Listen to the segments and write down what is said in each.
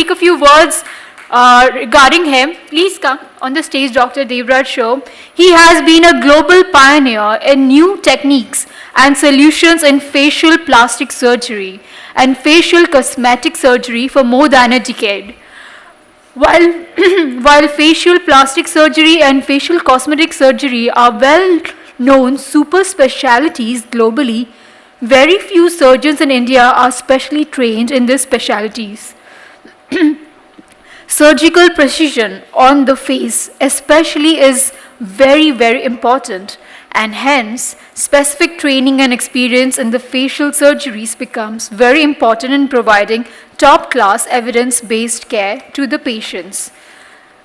speak a few words regarding him. Please come on the stage, Dr. Devraj Shome. He has been a global pioneer in new techniques and solutions in facial plastic surgery and facial cosmetic surgery for more than a decade. While facial plastic surgery and facial cosmetic surgery are well-known super specialties globally, very few surgeons in India are specially trained in these specialties. Surgical precision on the face especially is very, very important, and hence specific training and experience in the facial surgeries becomes very important in providing top-class evidence-based care to the patients.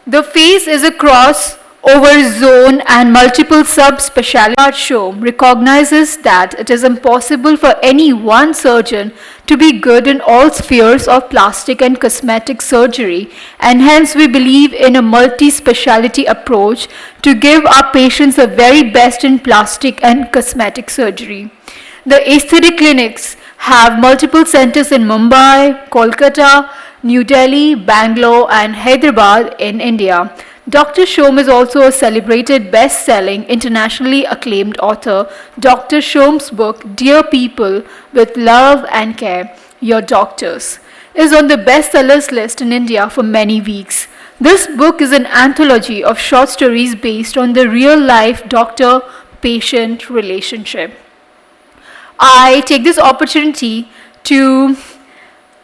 The face is a cross-over zone and multiple subspecialties. Shome recognizes that it is impossible for any one surgeon to be good in all spheres of plastic and cosmetic surgery, and hence we believe in a multi-speciality approach to give our patients the very best in plastic and cosmetic surgery. The aesthetic clinics have multiple centers in Mumbai, Kolkata, New Delhi, Bangalore, and Hyderabad in India. Dr. Shome is also a celebrated best-selling, internationally acclaimed author. Dr. Shome's book, Dear People, With Love and Care, Your Doctors, is on the bestsellers list in India for many weeks. This book is an anthology of short stories based on the real-life doctor-patient relationship. I take this opportunity to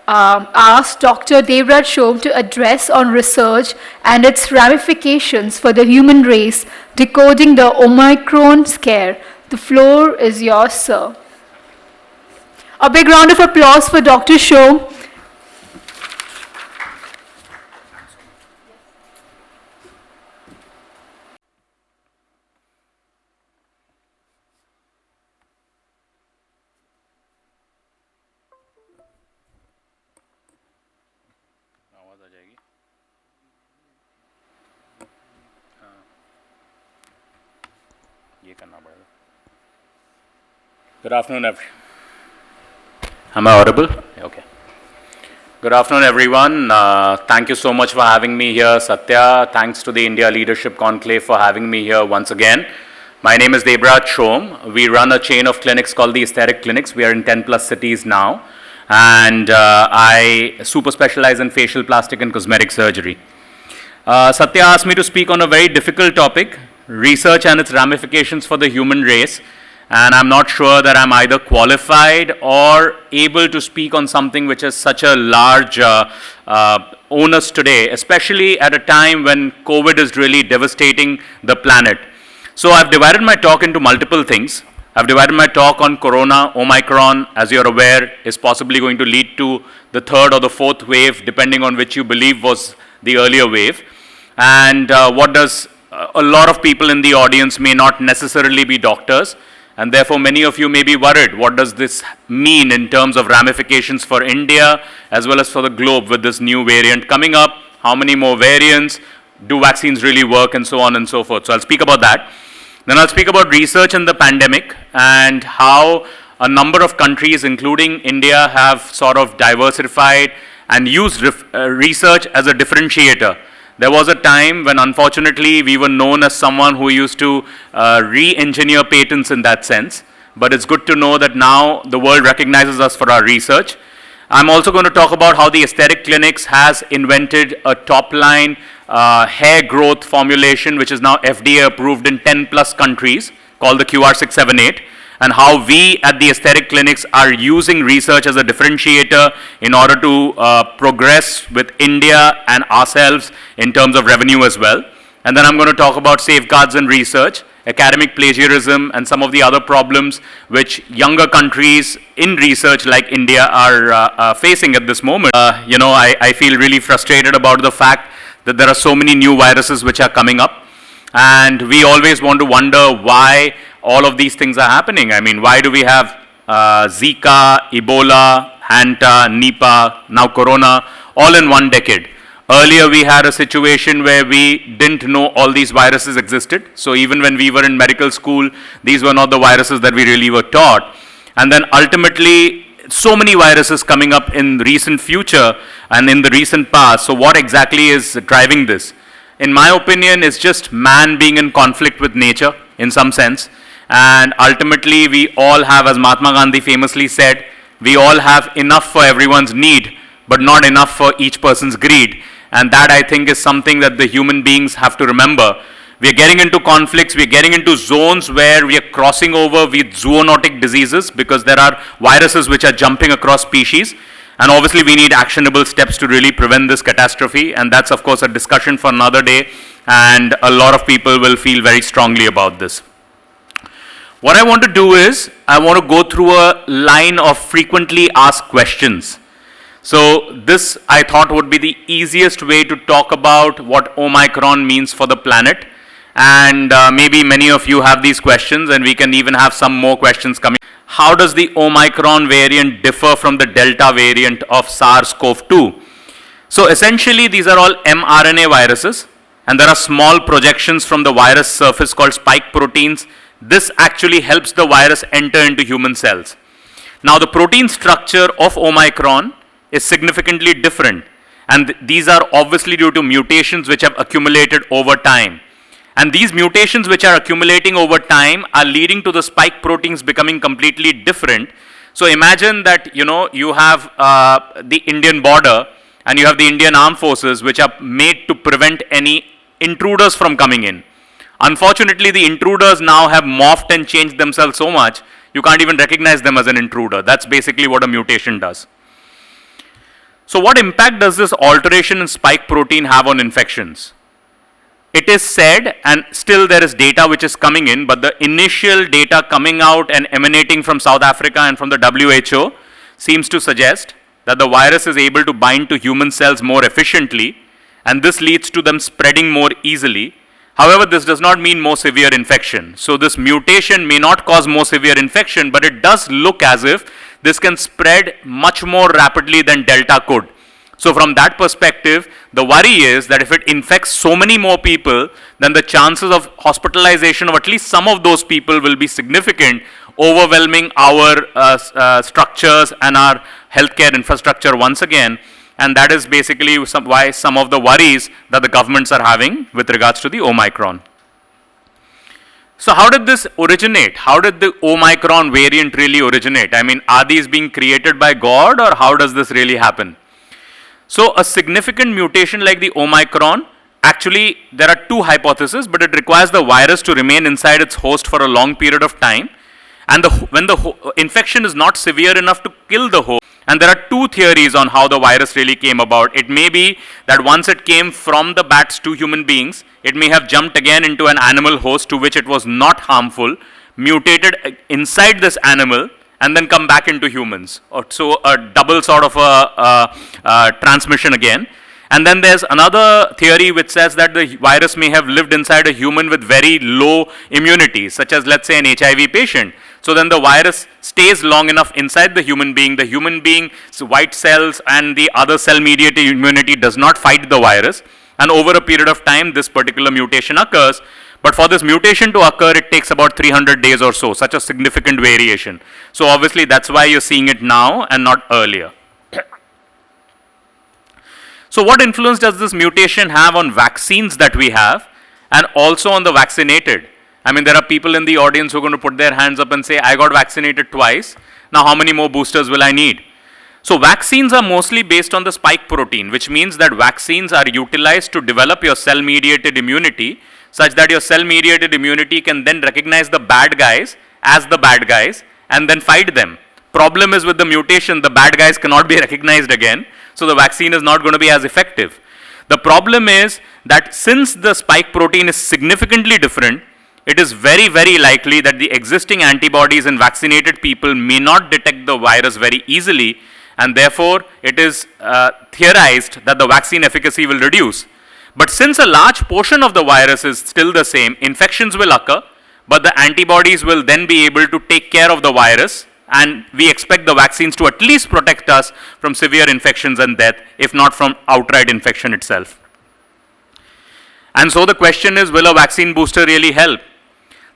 ask Dr. Devraj Shome to address on research and its ramifications for the human race, decoding the Omicron scare. The floor is yours, sir. A big round of applause for Dr. Shome. Good afternoon, everyone. Am I audible? Okay. Good afternoon, everyone. Thank you so much for having me here, Satya. Thanks to the India Leadership Conclave for having me here once again. My name is Devraj Shome. We run a chain of clinics called the Aesthetic Clinics. We are in 10 plus cities now. And I super specialize in facial plastic and cosmetic surgery. Satya asked me to speak on a very difficult topic, research and its ramifications for the human race. And I'm not sure that I'm either qualified or able to speak on something which is such a large onus today, especially at a time when COVID is really devastating the planet. So I've divided my talk into multiple things. I've divided my talk on Corona. Omicron, as you're aware, is possibly going to lead to the third or the fourth wave, depending on which you believe was the earlier wave. And what does a lot of people in the audience may not necessarily be doctors. And therefore, many of you may be worried, what does this mean in terms of ramifications for India as well as for the globe with this new variant coming up? How many more variants? Do vaccines really work? And so on and so forth. So I'll speak about that. Then I'll speak about research in the pandemic and how a number of countries, including India, have sort of diversified and used research as a differentiator. There was a time when, unfortunately, we were known as someone who used to re-engineer patents in that sense. But it's good to know that now the world recognizes us for our research. I'm also going to talk about how the Aesthetic Clinics has invented a top-line hair growth formulation, which is now FDA approved in 10 plus countries, called the QR678. And how we at the Aesthetic Clinics are using research as a differentiator in order to progress with India and ourselves in terms of revenue as well. And then I'm going to talk about safeguards in research, academic plagiarism, and some of the other problems which younger countries in research like India are facing at this moment. I feel really frustrated about the fact that there are so many new viruses which are coming up. And we always want to wonder why all of these things are happening. I mean, why do we have Zika, Ebola, Hanta, Nipah, now Corona, all in one decade? Earlier, we had a situation where we didn't know all these viruses existed. So even when we were in medical school, these were not the viruses that we really were taught. And then ultimately, so many viruses coming up in recent future and in the recent past. So what exactly is driving this? In my opinion, it's just man being in conflict with nature in some sense. And ultimately, we all have, as Mahatma Gandhi famously said, we all have enough for everyone's need, but not enough for each person's greed. And that, I think, is something that the human beings have to remember. We are getting into conflicts, we are getting into zones where we are crossing over with zoonotic diseases because there are viruses which are jumping across species. And obviously, we need actionable steps to really prevent this catastrophe. And that's, of course, a discussion for another day. And a lot of people will feel very strongly about this. What I want to do is, I want to go through a line of frequently asked questions. So this, I thought, would be the easiest way to talk about what Omicron means for the planet. And maybe many of you have these questions, and we can even have some more questions coming. How does the Omicron variant differ from the Delta variant of SARS-CoV-2? So essentially, these are all mRNA viruses, and there are small projections from the virus surface called spike proteins. This actually helps the virus enter into human cells. Now, the protein structure of Omicron is significantly different, and these are obviously due to mutations which have accumulated over time. And these mutations which are accumulating over time are leading to the spike proteins becoming completely different. So imagine that, you have the Indian border and you have the Indian armed forces which are made to prevent any intruders from coming in. Unfortunately, the intruders now have morphed and changed themselves so much, you can't even recognize them as an intruder. That's basically what a mutation does. So what impact does this alteration in spike protein have on infections? It is said, and still there is data which is coming in, but the initial data coming out and emanating from South Africa and from the WHO seems to suggest that the virus is able to bind to human cells more efficiently, and this leads to them spreading more easily. However, this does not mean more severe infection. So this mutation may not cause more severe infection, but it does look as if this can spread much more rapidly than Delta could. So from that perspective, the worry is that if it infects so many more people, then the chances of hospitalization of at least some of those people will be significant, overwhelming our structures and our healthcare infrastructure once again. And that is basically why some of the worries that the governments are having with regards to the Omicron. So how did this originate? How did the Omicron variant really originate? I mean, are these being created by God, or how does this really happen? So a significant mutation like the Omicron, actually there are two hypotheses, but it requires the virus to remain inside its host for a long period of time. And when the infection is not severe enough to kill the host. And there are two theories on how the virus really came about. It may be that once it came from the bats to human beings, it may have jumped again into an animal host to which it was not harmful, mutated inside this animal, and then come back into humans. So a double sort of a transmission again. And then there's another theory which says that the virus may have lived inside a human with very low immunity, such as, let's say, an HIV patient. So then the virus stays long enough inside the human being's white cells and the other cell-mediated immunity does not fight the virus. And over a period of time, this particular mutation occurs. But for this mutation to occur, it takes about 300 days or so, such a significant variation. So obviously, that's why you're seeing it now and not earlier. So what influence does this mutation have on vaccines that we have and also on the vaccinated? I mean, there are people in the audience who are going to put their hands up and say, I got vaccinated twice. Now, how many more boosters will I need? So vaccines are mostly based on the spike protein, which means that vaccines are utilized to develop your cell-mediated immunity such that your cell-mediated immunity can then recognize the bad guys as the bad guys and then fight them. Problem is with the mutation, the bad guys cannot be recognized again, so the vaccine is not going to be as effective. The problem is that since the spike protein is significantly different, it is very, very likely that the existing antibodies in vaccinated people may not detect the virus very easily, and therefore it is theorized that the vaccine efficacy will reduce. But since a large portion of the virus is still the same, infections will occur, but the antibodies will then be able to take care of the virus, and we expect the vaccines to at least protect us from severe infections and death, if not from outright infection itself. And so the question is, will a vaccine booster really help?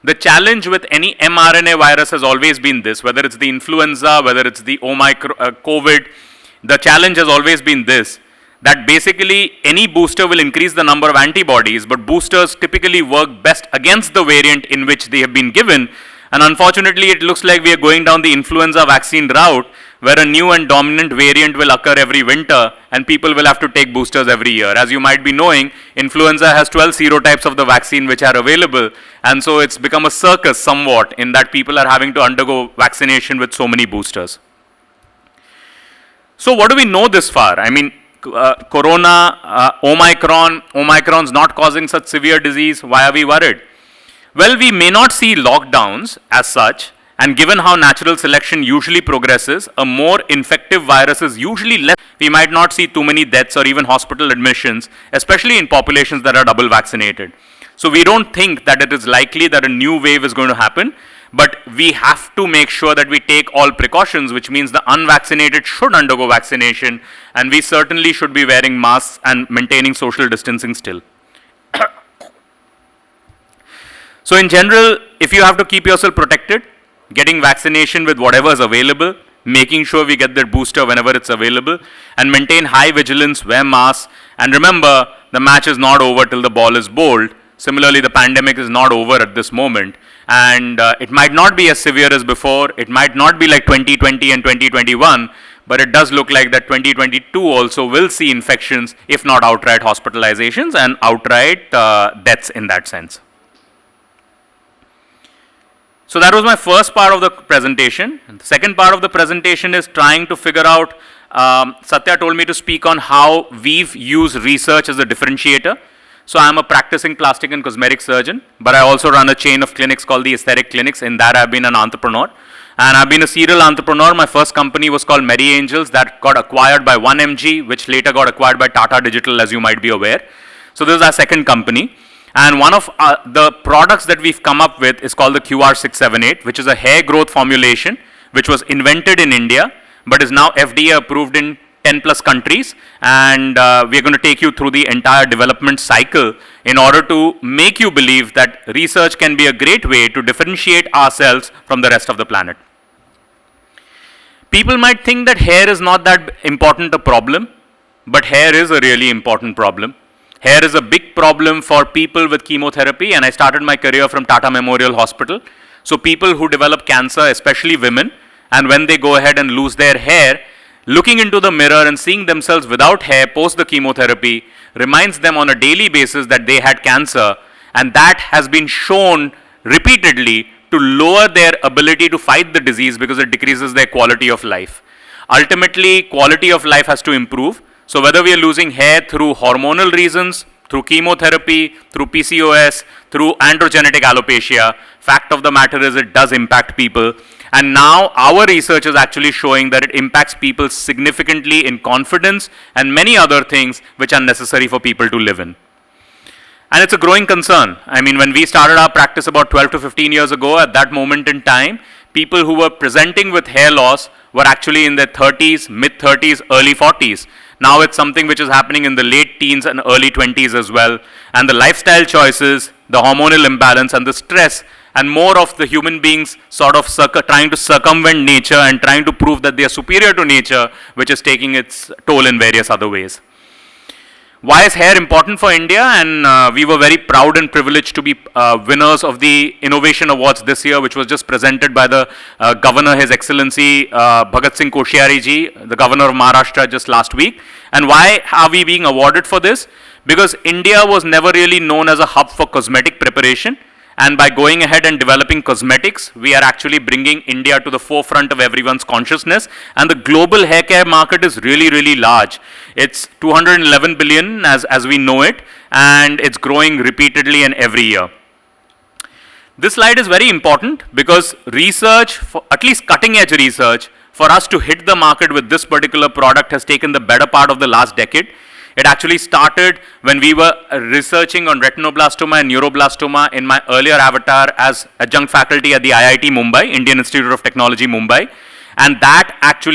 The challenge with any mRNA virus has always been this, whether it's the influenza, whether it's the COVID, the challenge has always been this, that basically any booster will increase the number of antibodies, but boosters typically work best against the variant in which they have been given. And unfortunately, it looks like we are going down the influenza vaccine route, where a new and dominant variant will occur every winter, and people will have to take boosters every year. As you might be knowing, influenza has 12 serotypes of the vaccine which are available, and so it's become a circus somewhat in that people are having to undergo vaccination with so many boosters. So what do we know this far? I mean, Omicron's not causing such severe disease. Why are we worried? Well, we may not see lockdowns as such, and given how natural selection usually progresses, a more infective virus is usually less. We might not see too many deaths or even hospital admissions, especially in populations that are double vaccinated. So we don't think that it is likely that a new wave is going to happen, but we have to make sure that we take all precautions, which means the unvaccinated should undergo vaccination, and we certainly should be wearing masks and maintaining social distancing still. So in general, if you have to keep yourself protected, getting vaccination with whatever is available, making sure we get that booster whenever it's available, and maintain high vigilance, wear masks, and remember, the match is not over till the ball is bowled. Similarly, the pandemic is not over at this moment, and it might not be as severe as before, it might not be like 2020 and 2021, but it does look like that 2022 also will see infections, if not outright hospitalizations and outright deaths in that sense. So that was my first part of the presentation. And the second part of the presentation is trying to figure out, Satya told me to speak on how we've used research as a differentiator. So I'm a practicing plastic and cosmetic surgeon, but I also run a chain of clinics called the Aesthetic Clinics. In that I've been an entrepreneur. And I've been a serial entrepreneur. My first company was called Merry Angels, that got acquired by 1mg, which later got acquired by Tata Digital, as you might be aware. So this is our second company. And one of the products that we've come up with is called the QR678, which is a hair growth formulation, which was invented in India, but is now FDA approved in 10 plus countries. And we're going to take you through the entire development cycle in order to make you believe that research can be a great way to differentiate ourselves from the rest of the planet. People might think that hair is not that important a problem, but hair is a really important problem. Hair is a big problem for people with chemotherapy, and I started my career from Tata Memorial Hospital. So people who develop cancer, especially women, and when they go ahead and lose their hair, looking into the mirror and seeing themselves without hair post the chemotherapy reminds them on a daily basis that they had cancer, and that has been shown repeatedly to lower their ability to fight the disease because it decreases their quality of life. Ultimately, quality of life has to improve. So whether we are losing hair through hormonal reasons, through chemotherapy, through PCOS, through androgenetic alopecia, fact of the matter is it does impact people. And now our research is actually showing that it impacts people significantly in confidence and many other things which are necessary for people to live in. And it's a growing concern. I mean, when we started our practice about 12 to 15 years ago, at that moment in time, people who were presenting with hair loss were actually in their 30s, mid-30s, early 40s. Now it's something which is happening in the late teens and early 20s as well. And the lifestyle choices, the hormonal imbalance and the stress, and more of the human beings sort of trying to circumvent nature and trying to prove that they are superior to nature, which is taking its toll in various other ways. Why is hair important for India? And we were very proud and privileged to be winners of the Innovation Awards this year, which was just presented by the Governor, His Excellency Bhagat Singh Koshyari ji, the Governor of Maharashtra, just last week. And why are we being awarded for this? Because India was never really known as a hub for cosmetic preparation. And by going ahead and developing cosmetics, we are actually bringing India to the forefront of everyone's consciousness. And the global hair care market is really, really large. It's 211 billion as we know it, and it's growing repeatedly and every year. This slide is very important because research, for at least cutting edge research, for us to hit the market with this particular product has taken the better part of the last decade. It actually started when we were researching on retinoblastoma and neuroblastoma in my earlier avatar as adjunct faculty at the IIT Mumbai, Indian Institute of Technology Mumbai. And that actually,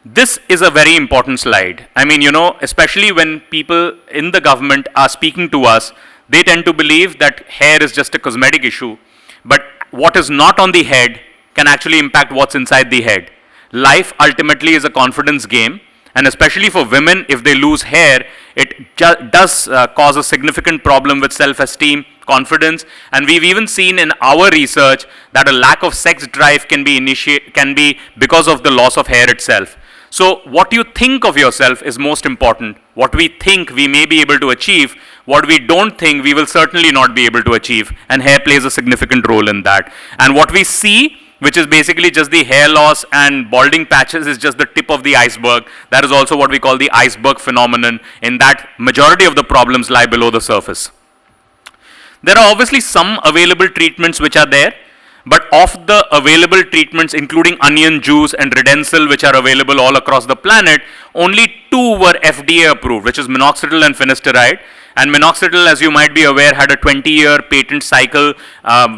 this is a very important slide. I mean, you know, especially when people in the government are speaking to us, they tend to believe that hair is just a cosmetic issue, but what is not on the head can actually impact what's inside the head. Life ultimately is a confidence game, and especially for women, if they lose hair, it does cause a significant problem with self-esteem, confidence, and we've even seen in our research that a lack of sex drive can be because of the loss of hair itself. So what you think of yourself is most important. What we think we may be able to achieve, what we don't think we will certainly not be able to achieve, and hair plays a significant role in that. And what we see, which is basically just the hair loss and balding patches, is just the tip of the iceberg. That is also what we call the iceberg phenomenon, in that majority of the problems lie below the surface. There are obviously some available treatments which are there, but of the available treatments, including onion juice and Redensil, which are available all across the planet, only 2 were FDA approved, which is minoxidil and finasteride. And minoxidil, as you might be aware, had a 20-year patent cycle,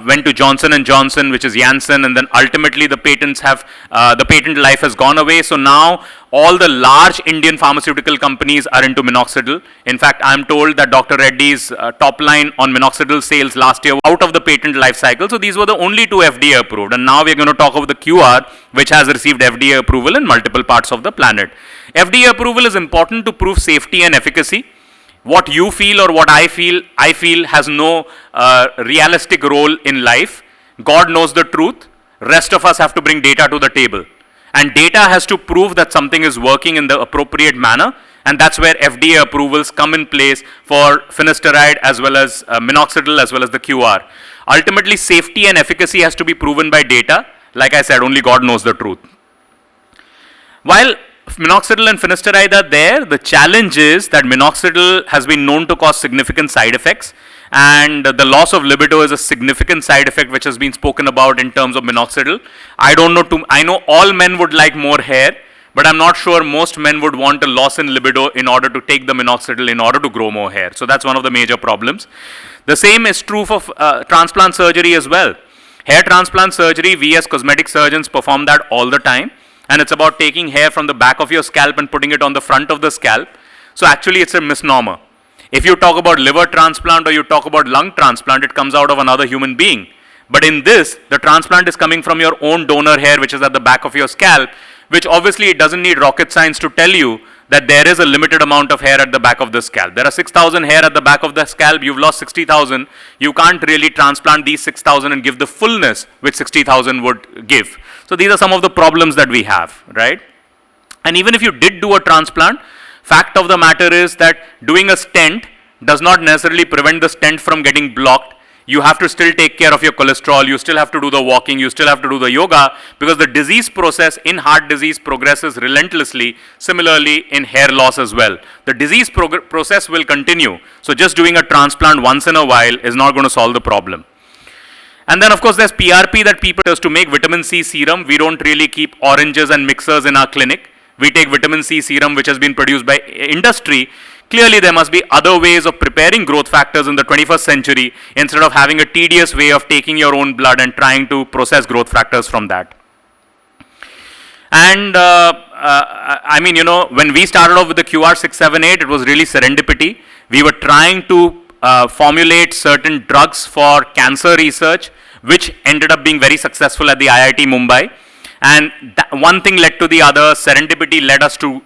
went to Johnson & Johnson, which is Janssen, and then ultimately the patent life has gone away. So now all the large Indian pharmaceutical companies are into minoxidil. In fact, I'm told that Dr. Reddy's top line on minoxidil sales last year out of the patent life cycle. So these were the only 2 FDA approved. And now we're going to talk about the QR, which has received FDA approval in multiple parts of the planet. FDA approval is important to prove safety and efficacy. What you feel or what I feel has no realistic role in life. God knows the truth. Rest of us have to bring data to the table. And data has to prove that something is working in the appropriate manner. And that's where FDA approvals come in place for finasteride as well as minoxidil as well as the QR. Ultimately, safety and efficacy has to be proven by data. Like I said, only God knows the truth. While minoxidil and finasteride are there, the challenge is that minoxidil has been known to cause significant side effects, and the loss of libido is a significant side effect which has been spoken about in terms of minoxidil. I know all men would like more hair, but I'm not sure most men would want a loss in libido in order to take the minoxidil in order to grow more hair. So that's one of the major problems. The same is true for transplant surgery as well. Hair transplant surgery, we as cosmetic surgeons perform that all the time. And it's about taking hair from the back of your scalp and putting it on the front of the scalp. So actually it's a misnomer. If you talk about liver transplant or you talk about lung transplant, it comes out of another human being. But in this, the transplant is coming from your own donor hair, which is at the back of your scalp, which obviously it doesn't need rocket science to tell you that there is a limited amount of hair at the back of the scalp. There are 6,000 hair at the back of the scalp, you've lost 60,000. You can't really transplant these 6,000 and give the fullness which 60,000 would give. So these are some of the problems that we have, right? And even if you did do a transplant, fact of the matter is that doing a stent does not necessarily prevent the stent from getting blocked. You have to still take care of your cholesterol, you still have to do the walking, you still have to do the yoga, because the disease process in heart disease progresses relentlessly, similarly in hair loss as well. The disease process will continue, so just doing a transplant once in a while is not going to solve the problem. And then of course there's PRP that people use to make vitamin C serum. We don't really keep oranges and mixers in our clinic. We take vitamin C serum which has been produced by industry. Clearly there must be other ways of preparing growth factors in the 21st century instead of having a tedious way of taking your own blood and trying to process growth factors from that. And I mean, you know, when we started off with the QR678, it was really serendipity. We were trying to formulate certain drugs for cancer research, which ended up being very successful at the IIT Mumbai. And one thing led to the other. Serendipity led us to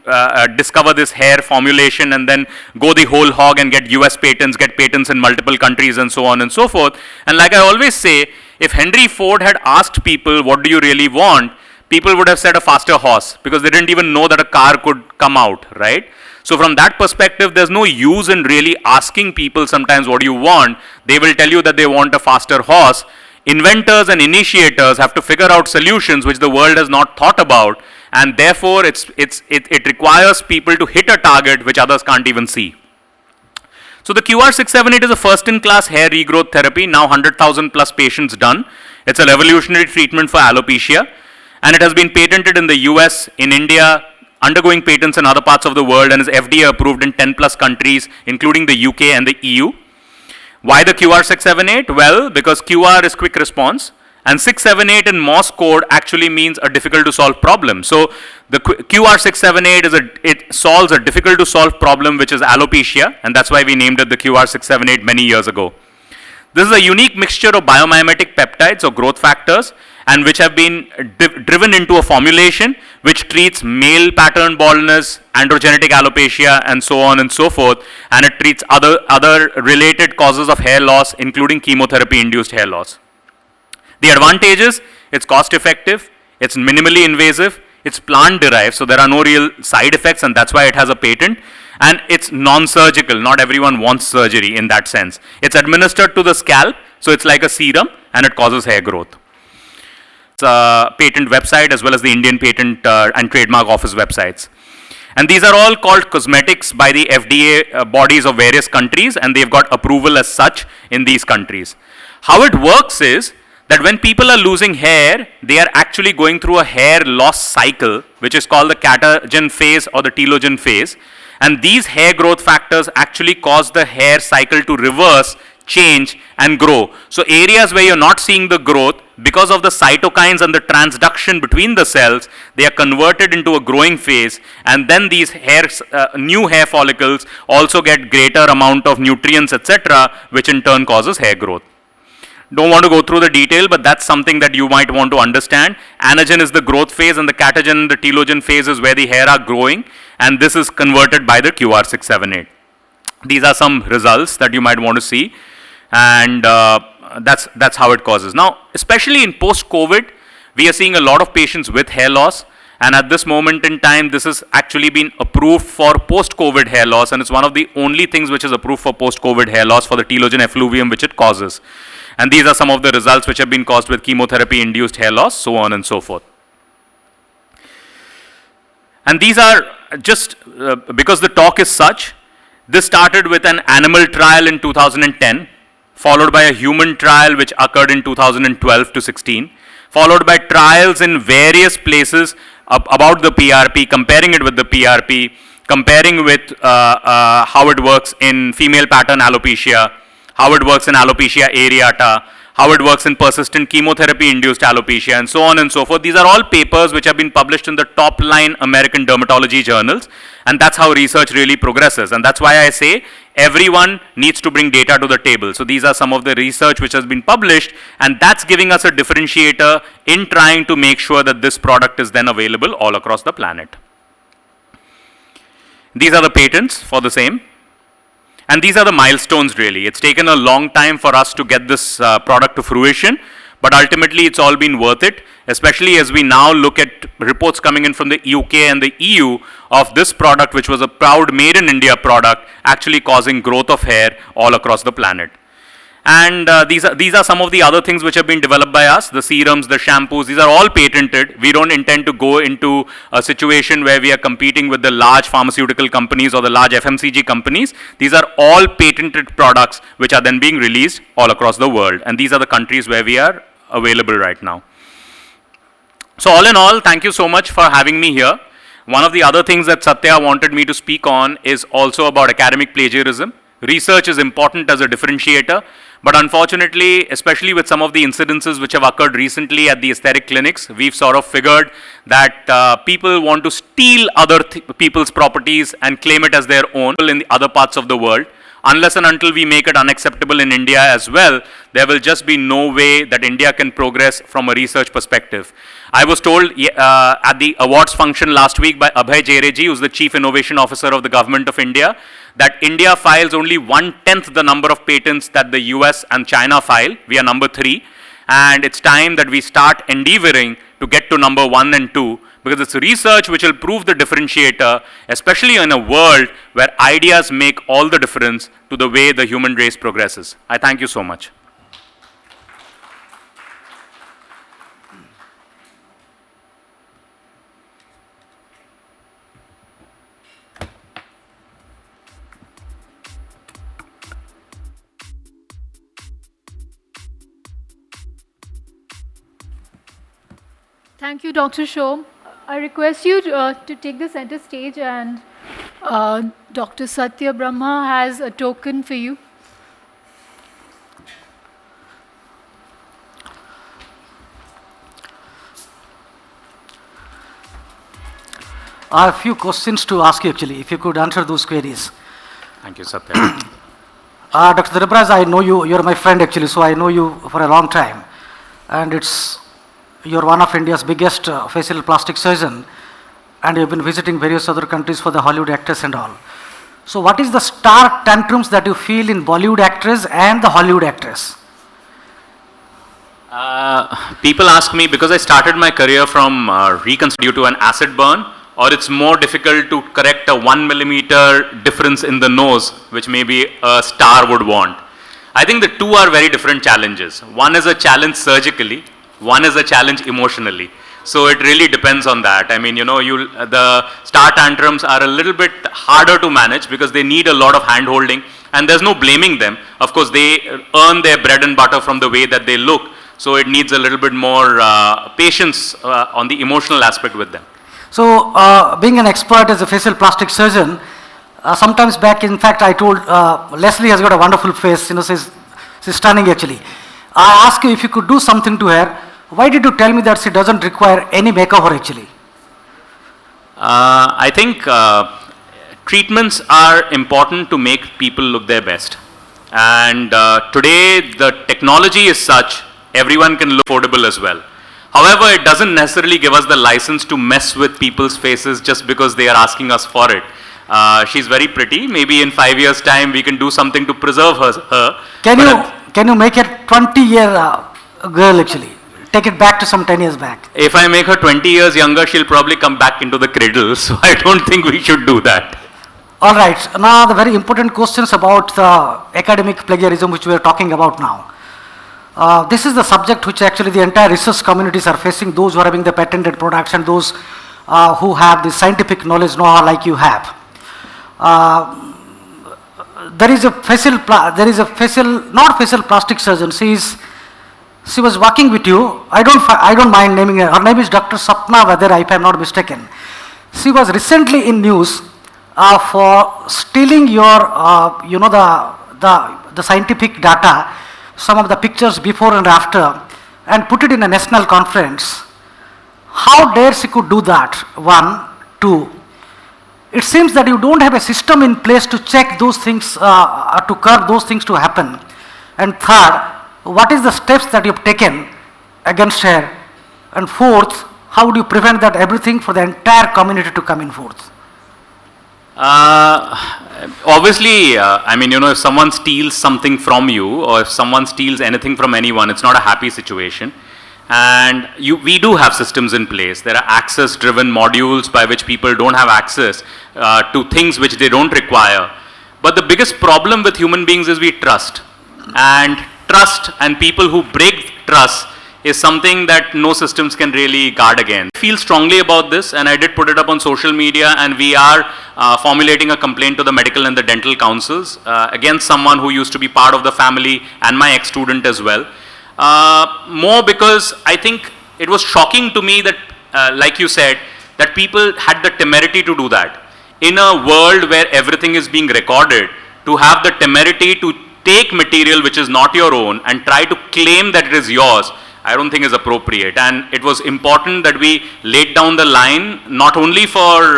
discover this hair formulation and then go the whole hog and get US patents, get patents in multiple countries and so on and so forth. And like I always say, if Henry Ford had asked people, what do you really want? People would have said a faster horse, because they didn't even know that a car could come out, right? So from that perspective, there's no use in really asking people sometimes what do you want. They will tell you that they want a faster horse. Inventors and initiators have to figure out solutions which the world has not thought about, and therefore it requires people to hit a target which others can't even see. So the QR678 is a first-in-class hair regrowth therapy, now 100,000 plus patients done. It's a revolutionary treatment for alopecia, and it has been patented in the US, in India, undergoing patents in other parts of the world, and is FDA approved in 10 plus countries, including the UK and the EU. Why the QR678? Well, because QR is quick response, And 678 in Morse code actually means a difficult to solve problem. So the QR678 it solves a difficult to solve problem, which is alopecia, and that's why we named it the QR678 many years ago. This is a unique mixture of biomimetic peptides or growth factors, and which have been driven into a formulation which treats male pattern baldness, androgenetic alopecia, and so on and so forth, and it treats other related causes of hair loss, including chemotherapy-induced hair loss. The advantages: it's cost effective, it's minimally invasive, it's plant derived, so there are no real side effects, and that's why it has a patent, and it's non-surgical. Not everyone wants surgery in that sense. It's administered to the scalp, so it's like a serum, and it causes hair growth. It's a patent website as well as the Indian Patent and Trademark Office websites. And these are all called cosmetics by the FDA bodies of various countries, and they've got approval as such in these countries. How it works is that when people are losing hair, they are actually going through a hair loss cycle, which is called the catagen phase or the telogen phase. And these hair growth factors actually cause the hair cycle to reverse, change, and grow. So areas where you're not seeing the growth, because of the cytokines and the transduction between the cells, they are converted into a growing phase, and then these new hair follicles also get greater amount of nutrients, etc., which in turn causes hair growth. Don't want to go through the detail, but that's something that you might want to understand. Anagen is the growth phase, and the catagen, the telogen phase is where the hair are growing, and this is converted by the QR678. These are some results that you might want to see, and that's how it causes. Now, especially in post-COVID, we are seeing a lot of patients with hair loss, and at this moment in time, this has actually been approved for post-COVID hair loss, and it's one of the only things which is approved for post-COVID hair loss for the telogen effluvium which it causes. And these are some of the results which have been caused with chemotherapy-induced hair loss, so on and so forth. And these are just because the talk is such, this started with an animal trial in 2010, followed by a human trial which occurred in 2012 to 16, followed by trials in various places about the PRP, comparing it with the PRP, comparing with how it works in female pattern alopecia, how it works in alopecia areata, how it works in persistent chemotherapy-induced alopecia, and so on and so forth. These are all papers which have been published in the top-line American dermatology journals, and that's how research really progresses. And that's why I say everyone needs to bring data to the table. So these are some of the research which has been published, and that's giving us a differentiator in trying to make sure that this product is then available all across the planet. These are the patents for the same. And these are the milestones really. It's taken a long time for us to get this product to fruition, but ultimately it's all been worth it, especially as we now look at reports coming in from the UK and the EU of this product, which was a proud made in India product, actually causing growth of hair all across the planet. And these are some of the other things which have been developed by us, the serums, the shampoos, these are all patented. We don't intend to go into a situation where we are competing with the large pharmaceutical companies or the large FMCG companies. These are all patented products which are then being released all across the world. And these are the countries where we are available right now. So all in all, thank you so much for having me here. One of the other things that Satya wanted me to speak on is also about academic plagiarism. Research is important as a differentiator, but unfortunately, especially with some of the incidences which have occurred recently at the aesthetic clinics, we've sort of figured that people want to steal other people's properties and claim it as their own in the other parts of the world. Unless and until we make it unacceptable in India as well, there will just be no way that India can progress from a research perspective. I was told at the awards function last week by Abhay Jereji, who's the Chief Innovation Officer of the Government of India, that India files only 1/10 the number of patents that the US and China file. We are number 3. And it's time that we start endeavoring to get to number 1 and 2, because it's research which will prove the differentiator, especially in a world where ideas make all the difference to the way the human race progresses. I thank you so much. Thank you, Dr. Shom. I request you to take the center stage, and Dr. Satya Brahma has a token for you. I have a few questions to ask you actually, if you could answer those queries. Thank you, Satya. Dr. Dilibraz, I know you, you're my friend actually, so I know you for a long time. And you're one of India's biggest facial plastic surgeon, and you've been visiting various other countries for the Hollywood actors and all. So what is the stark tantrums that you feel in Bollywood actors and the Hollywood actors? People ask me, because I started my career from reconstruct due to an acid burn, or it's more difficult to correct a 1 millimeter difference in the nose, which maybe a star would want. I think the two are very different challenges. One is a challenge surgically, one is a challenge emotionally. So it really depends on that. I mean, the star tantrums are a little bit harder to manage because they need a lot of hand holding, and there's no blaming them. Of course, they earn their bread and butter from the way that they look. So it needs a little bit more patience on the emotional aspect with them. So, being an expert as a facial plastic surgeon, sometimes back, in fact, I told Leslie has got a wonderful face, she's stunning actually. I asked you if you could do something to her. Why did you tell me that she doesn't require any makeover actually? I think treatments are important to make people look their best. And today, the technology is such, everyone can look affordable as well. However, it doesn't necessarily give us the license to mess with people's faces just because they are asking us for it. She's very pretty. Maybe in 5 years' time, we can do something to preserve her. Can you make a 20-year girl actually? Take it back to some 10 years back. If I make her 20 years younger, she'll probably come back into the cradle. So I don't think we should do that. All right. Now the very important questions about the academic plagiarism which we are talking about now. This is the subject which actually the entire research communities are facing, those who are having the patented products and those who have the scientific knowledge know-how like you have. There is a not facial plastic surgeon. She was working with you. I don't mind naming her. Her name is Dr. Sapna Vadera, if I am not mistaken. She was recently in news for stealing your, the scientific data, some of the pictures before and after, and put it in a national conference. How dare she could do that? One, two. It seems that you don't have a system in place to check those things, to curb those things to happen. And third, what is the steps that you have taken against her? And fourth, how would you prevent that everything for the entire community to come in forth? Obviously, if someone steals something from you, or if someone steals anything from anyone, it's not a happy situation. And we do have systems in place. There are access-driven modules by which people don't have access to things which they don't require. But the biggest problem with human beings is we trust. And trust and people who break trust is something that no systems can really guard against. I feel strongly about this, and I did put it up on social media, and we are formulating a complaint to the medical and the dental councils against someone who used to be part of the family and my ex-student as well. More because I think it was shocking to me that, like you said, that people had the temerity to do that. In a world where everything is being recorded, to have the temerity to take material which is not your own and try to claim that it is yours, I don't think is appropriate. And it was important that we laid down the line, not only for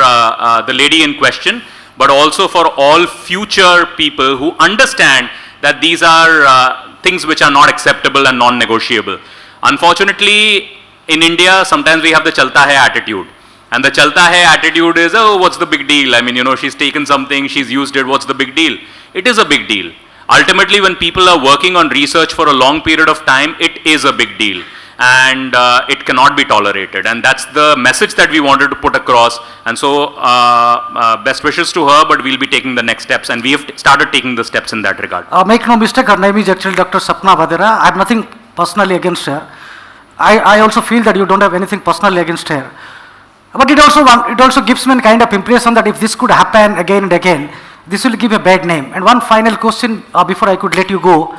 the lady in question, but also for all future people who understand that these are things which are not acceptable and non-negotiable. Unfortunately, in India, sometimes we have the chalta hai attitude. And the chalta hai attitude is, oh, what's the big deal? I mean, she's taken something, she's used it, what's the big deal? It is a big deal. Ultimately, when people are working on research for a long period of time, it is a big deal. And it cannot be tolerated. And that's the message that we wanted to put across. And so, best wishes to her, but we'll be taking the next steps. And we have started taking the steps in that regard. Make no mistake, her name is actually Dr. Sapna Vadera. I have nothing personally against her. I also feel that you don't have anything personally against her. But it also gives me a kind of impression that if this could happen again and again, this will give a bad name. And one final question before I could let you go.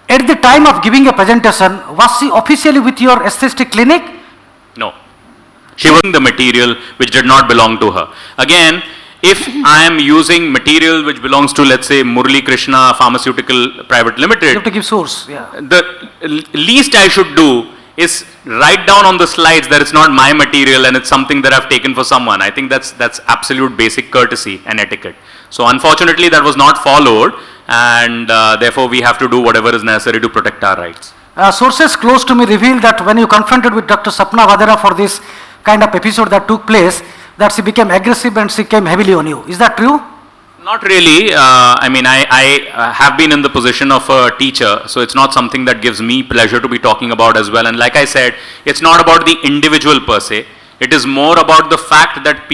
At the time of giving a presentation, was she officially with your aesthetic clinic? No. She was using the material which did not belong to her. Again, if I am using material which belongs to, let's say, Murali Krishna Pharmaceutical Private Limited, You have to give source, yeah. the least I should do is write down on the slides that it's not my material and it's something that I've taken for someone. I think that's absolute basic courtesy and etiquette. So unfortunately that was not followed, and therefore we have to do whatever is necessary to protect our rights. Sources close to me revealed that when you confronted with Dr. Sapna Vadera for this kind of episode that took place, that she became aggressive and she came heavily on you. Is that true? Not really. I mean, I have been in the position of a teacher, so it's not something that gives me pleasure to be talking about as well. And like I said, it's not about the individual per se. It is more about the fact that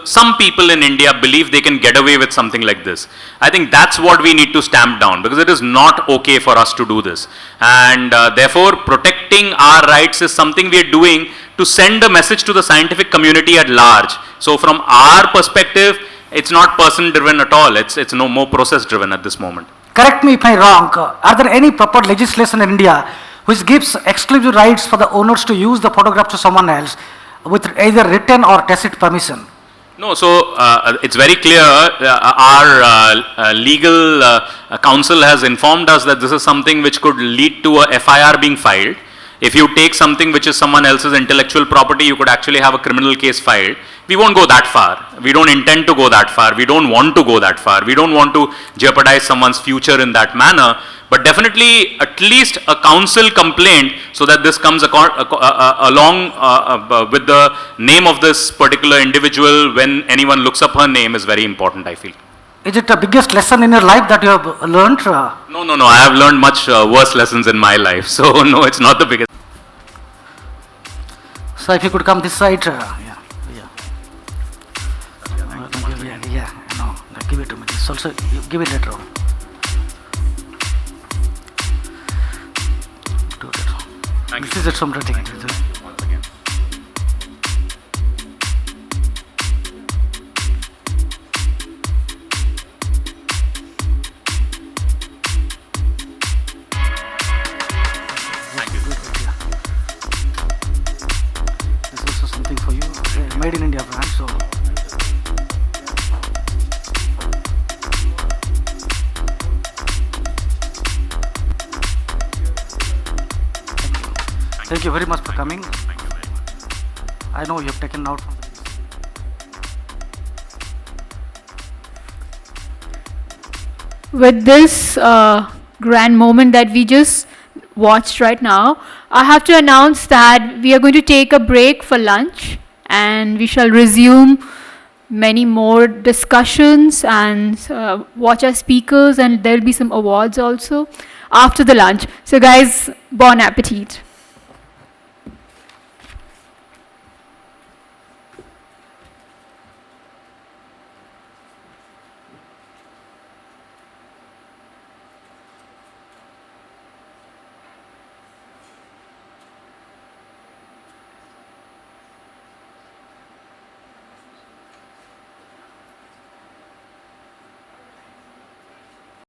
some people in India believe they can get away with something like this. I think that's what we need to stamp down, because it is not okay for us to do this. And therefore, protecting our rights is something we are doing to send a message to the scientific community at large. So from our perspective, it's not person driven at all. It's no more process driven at this moment. Correct me if I'm wrong. Are there any proper legislation in India which gives exclusive rights for the owners to use the photographs of someone else with either written or tacit permission? No, so it's very clear. Our legal counsel has informed us that this is something which could lead to a FIR being filed. If you take something which is someone else's intellectual property, you could actually have a criminal case filed. We won't go that far. We don't intend to go that far. We don't want to go that far. We don't want to jeopardize someone's future in that manner. But definitely, at least a counsel complaint, so that this comes along with the name of this particular individual when anyone looks up her name, is very important, I feel. Is it the biggest lesson in your life that you have learned? No. I have learned much worse lessons in my life. So, no, it's not the biggest. So, if you could come this side. No, give it to me. This also, you give it later on. Thank This is it from writing. Once again. This is also something for you. Made in India brand. So. Thank you very much for coming. Thank you very much. I know you have taken out from the With this grand moment that we just watched right now, I have to announce that we are going to take a break for lunch, and we shall resume many more discussions and watch our speakers, and there will be some awards also after the lunch. So guys, bon appetit.